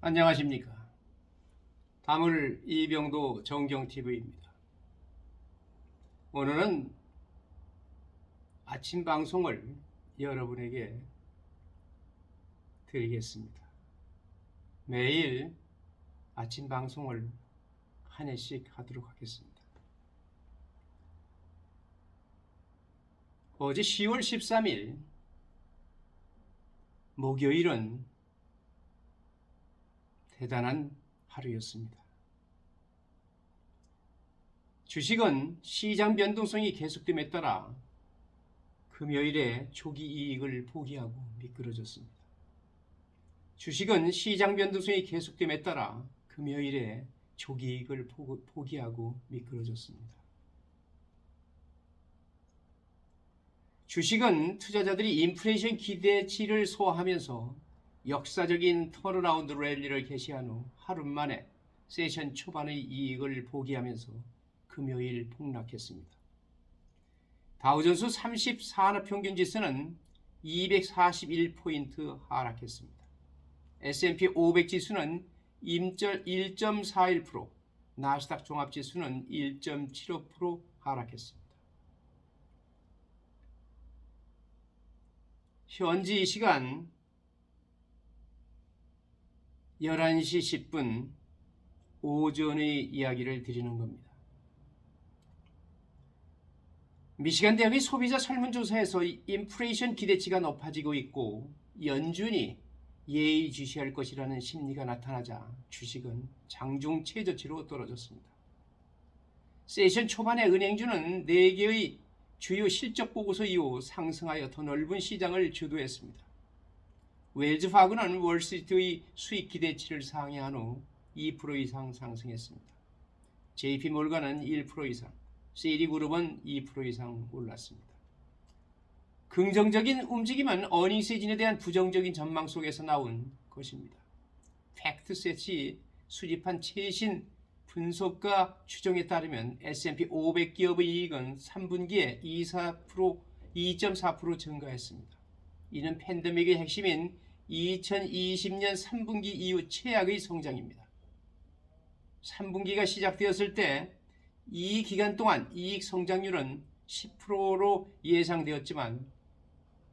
안녕하십니까. 다물 이병도 정경TV입니다. 오늘은 아침 방송을 여러분에게 드리겠습니다. 매일 아침 방송을 한 회씩 하도록 하겠습니다. 어제 10월 13일 목요일은 대단한 하루였습니다. 주식은 시장 변동성이 계속됨에 따라 금요일에 조기 이익을 포기하고 미끄러졌습니다. 주식은 시장 변동성이 계속됨에 따라 금요일에 조기 이익을 포기하고 미끄러졌습니다. 주식은 투자자들이 인플레이션 기대치를 소화하면서 역사적인 턴어라운드 랠리를 개시한 후 하루 만에 세션 초반의 이익을 포기하면서 금요일 폭락했습니다. 다우존스 30산업평균지수는 241포인트 하락했습니다. S&P 500 지수는 1.41%, 나스닥 종합지수는 1.75% 하락했습니다. 현지 시간 11시 10분 오전의 이야기를 드리는 겁니다. 미시간 대학의 소비자 설문조사에서 인플레이션 기대치가 높아지고 있고 연준이 예의주시할 것이라는 심리가 나타나자 주식은 장중 최저치로 떨어졌습니다. 세션 초반에 은행주는 4개의 주요 실적 보고서 이후 상승하여 더 넓은 시장을 주도했습니다. 웰즈파고는 월스트리트의 수익 기대치를 상회한 후 2% 이상 상승했습니다. JP몰간은 1% 이상, 시리그룹은 2% 이상 올랐습니다. 긍정적인 움직임은 어닝 시즌에 대한 부정적인 전망 속에서 나온 것입니다. 팩트셋이 수집한 최신 분석가 추정에 따르면 S&P 500 기업의 이익은 3분기에 2.4% 증가했습니다. 이는 팬데믹의 핵심인 2020년 3분기 이후 최악의 성장입니다. 3분기가 시작되었을 때 이 기간 동안 이익 성장률은 10%로 예상되었지만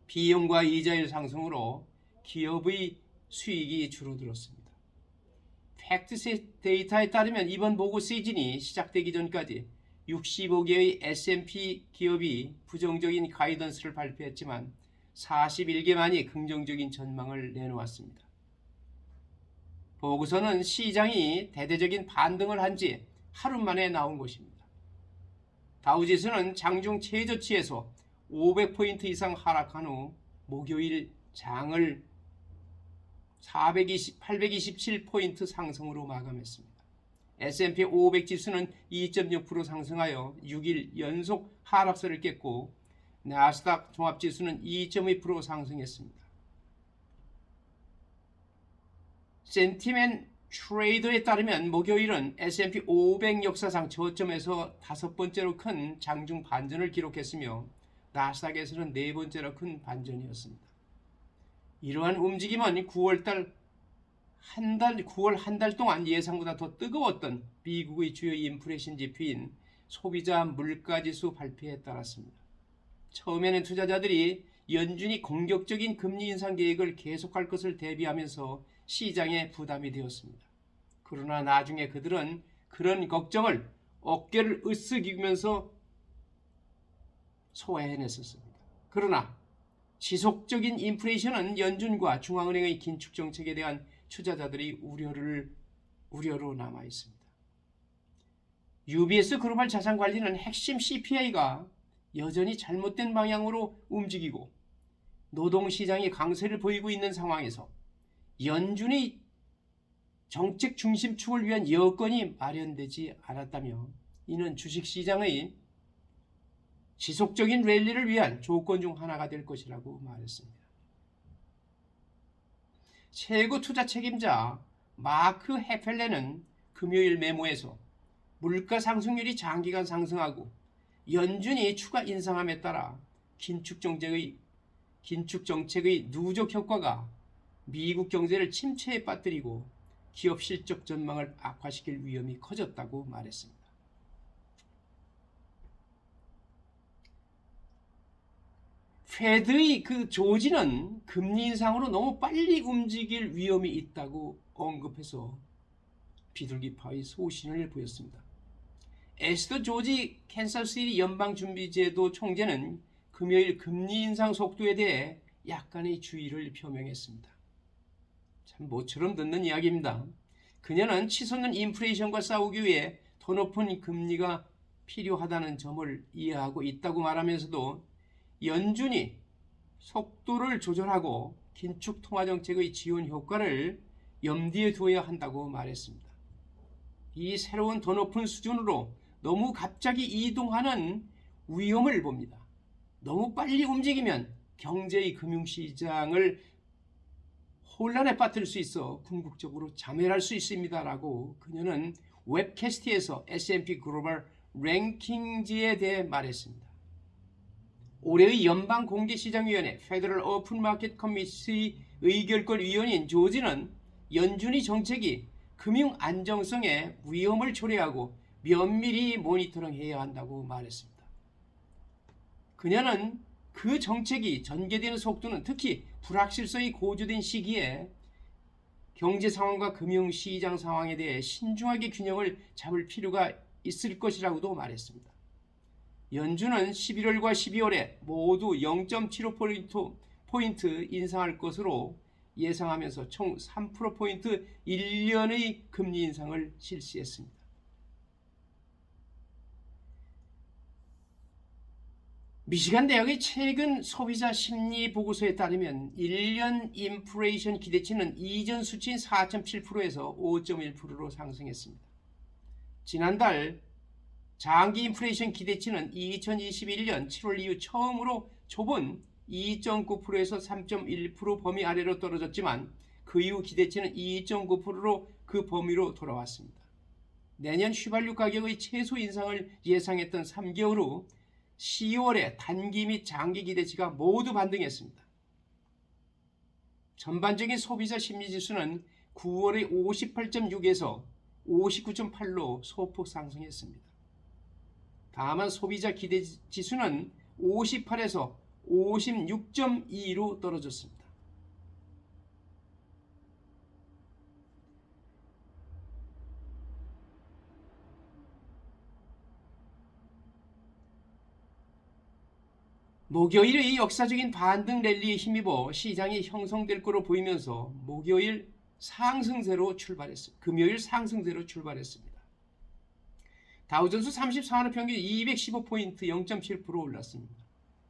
비용과 이자율 상승으로 기업의 수익이 줄어들었습니다. 팩트셋 데이터에 따르면 이번 보고 시즌이 시작되기 전까지 65개의 S&P 기업이 부정적인 가이던스를 발표했지만 41개만이 긍정적인 전망을 내놓았습니다. 보고서는 시장이 대대적인 반등을 한 지 하루 만에 나온 것입니다. 다우지수는 장중 최저치에서 500포인트 이상 하락한 후 목요일 장을 827포인트 상승으로 마감했습니다. S&P 500 지수는 2.6% 상승하여 6일 연속 하락세를 깼고 나스닥 종합지수는 2.2% 상승했습니다. 센티멘 트레이더에 따르면 목요일은 S&P 500 역사상 저점에서 5번째로 큰 장중 반전을 기록했으며 나스닥에서는 4번째로 큰 반전이었습니다. 이러한 움직임은 9월 한 달 동안 예상보다 더 뜨거웠던 미국의 주요 인플레이션 지표인 소비자 물가지수 발표에 따랐습니다. 처음에는 투자자들이 연준이 공격적인 금리 인상 계획을 계속할 것을 대비하면서 시장에 부담이 되었습니다. 그러나 나중에 그들은 그런 걱정을 어깨를 으쓱이면서 소화해냈었습니다. 그러나 지속적인 인플레이션은 연준과 중앙은행의 긴축 정책에 대한 투자자들의 우려로 남아 있습니다. UBS 글로벌 자산관리는 핵심 CPI가 여전히 잘못된 방향으로 움직이고 노동시장이 강세를 보이고 있는 상황에서 연준의 정책 중심축을 위한 여건이 마련되지 않았다며 이는 주식시장의 지속적인 랠리를 위한 조건 중 하나가 될 것이라고 말했습니다. 최고 투자 책임자 마크 헤펠레는 금요일 메모에서 물가 상승률이 장기간 상승하고 연준이 추가 인상함에 따라 긴축 정책의 누적 효과가 미국 경제를 침체에 빠뜨리고 기업 실적 전망을 악화시킬 위험이 커졌다고 말했습니다. 페드의 그 조지는 금리 인상으로 너무 빨리 움직일 위험이 있다고 언급해서 비둘기파의 소신을 보였습니다. 에스더 조지 캔사스시티 연방준비제도 총재는 금요일 금리 인상 속도에 대해 약간의 주의를 표명했습니다. 참 모처럼 듣는 이야기입니다. 그녀는 치솟는 인플레이션과 싸우기 위해 더 높은 금리가 필요하다는 점을 이해하고 있다고 말하면서도 연준이 속도를 조절하고 긴축 통화 정책의 지원 효과를 염두에 두어야 한다고 말했습니다. 이 새로운 더 높은 수준으로 너무 갑자기 이동하는 위험을 봅니다. 너무 빨리 움직이면 경제의 금융시장을 혼란에 빠뜨릴 수 있어 궁극적으로 자멸할 수 있습니다라고 그녀는 웹캐스트에서 S&P 글로벌 랭킹지에 대해 말했습니다. 올해의 연방공개시장위원회 페더럴 오픈마켓 커미티 의결권 위원인 조지는 연준의 정책이 금융 안정성에 위험을 초래하고 면밀히 모니터링해야 한다고 말했습니다. 그녀는 그 정책이 전개되는 속도는 특히 불확실성이 고조된 시기에 경제 상황과 금융시장 상황에 대해 신중하게 균형을 잡을 필요가 있을 것이라고도 말했습니다. 연준은 11월과 12월에 모두 0.75포인트 인상할 것으로 예상하면서 총 3%포인트 1년의 금리 인상을 실시했습니다. 미시간 대학의 최근 소비자 심리 보고서에 따르면 1년 인플레이션 기대치는 이전 수치인 4.7%에서 5.1%로 상승했습니다. 지난달 장기 인플레이션 기대치는 2021년 7월 이후 처음으로 좁은 2.9%에서 3.1% 범위 아래로 떨어졌지만 그 이후 기대치는 2.9%로 그 범위로 돌아왔습니다. 내년 휘발유 가격의 최소 인상을 예상했던 3개월 후 10월에 단기 및 장기 기대치가 모두 반등했습니다. 전반적인 소비자 심리지수는 9월에 58.6에서 59.8로 소폭 상승했습니다. 다만 소비자 기대지수는 58에서 56.2로 떨어졌습니다. 목요일의 역사적인 반등 랠리에 힘입어 시장이 형성될 것으로 보이면서 목요일 상승세로 출발했습니다. 금요일 상승세로 출발했습니다. 다우존스 34만원 평균 215포인트 0.7% 올랐습니다.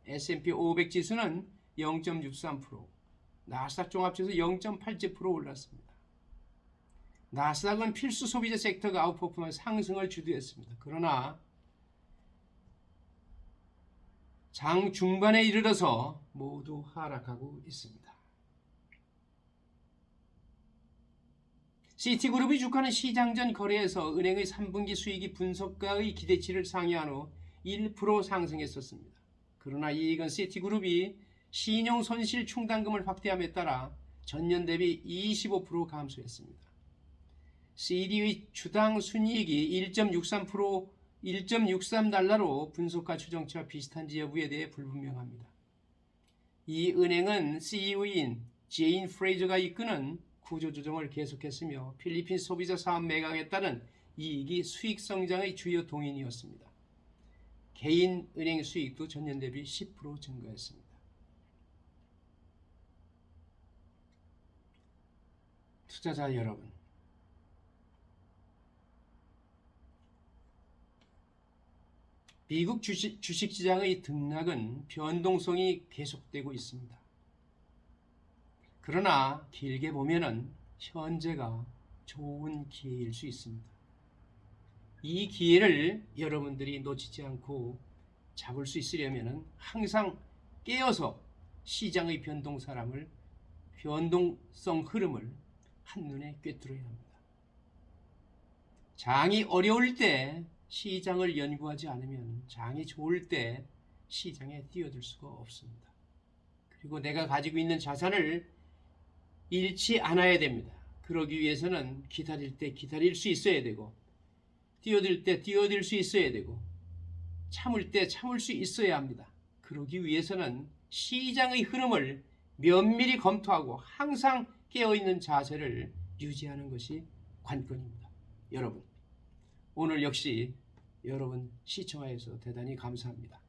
S&P 500 지수는 0.63%, 나스닥 종합지수 0.87% 올랐습니다. 나스닥은 필수 소비자 섹터가 아웃퍼폼한 상승을 주도했습니다. 그러나 장 중반에 이르러서 모두 하락하고 있습니다. 시티그룹이 주가는 시장 전 거래에서 은행의 3분기 수익이 분석가의 기대치를 상회한 후 1% 상승했었습니다. 그러나 이익은 시티그룹이 신용 손실 충당금을 확대함에 따라 전년 대비 25% 감소했습니다. CD의 주당 순이익이 1.63달러로 분석가 추정치와 비슷한지 여부에 대해 불분명합니다. 이 은행은 CEO인 제인 프레이저가 이끄는 구조조정을 계속했으며 필리핀 소비자 사업 매각에 따른 이익이 수익 성장의 주요 동인이었습니다. 개인 은행 수익도 전년 대비 10% 증가했습니다. 투자자 여러분, 미국 주식시장의 등락은 변동성이 계속되고 있습니다. 그러나 길게 보면은 현재가 좋은 기회일 수 있습니다. 이 기회를 여러분들이 놓치지 않고 잡을 수 있으려면 항상 깨어서 시장의 변동성 흐름을 한눈에 꿰뚫어야 합니다. 장이 어려울 때 시장을 연구하지 않으면 장이 좋을 때 시장에 뛰어들 수가 없습니다. 그리고 내가 가지고 있는 자산을 잃지 않아야 됩니다. 그러기 위해서는 기다릴 때 기다릴 수 있어야 되고, 뛰어들 때 뛰어들 수 있어야 되고, 참을 때 참을 수 있어야 합니다. 그러기 위해서는 시장의 흐름을 면밀히 검토하고 항상 깨어있는 자세를 유지하는 것이 관건입니다. 여러분, 오늘 역시 여러분 시청하여서 대단히 감사합니다.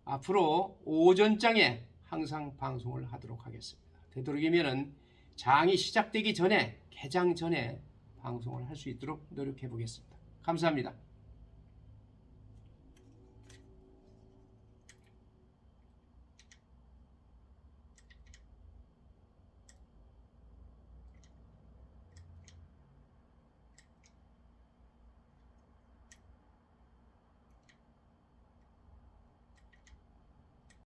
앞으로 오전장에 항상 방송을 하도록 하겠습니다. 되도록이면 장이 시작되기 전에, 개장 전에 방송을 할 수 있도록 노력해 보겠습니다. 감사합니다.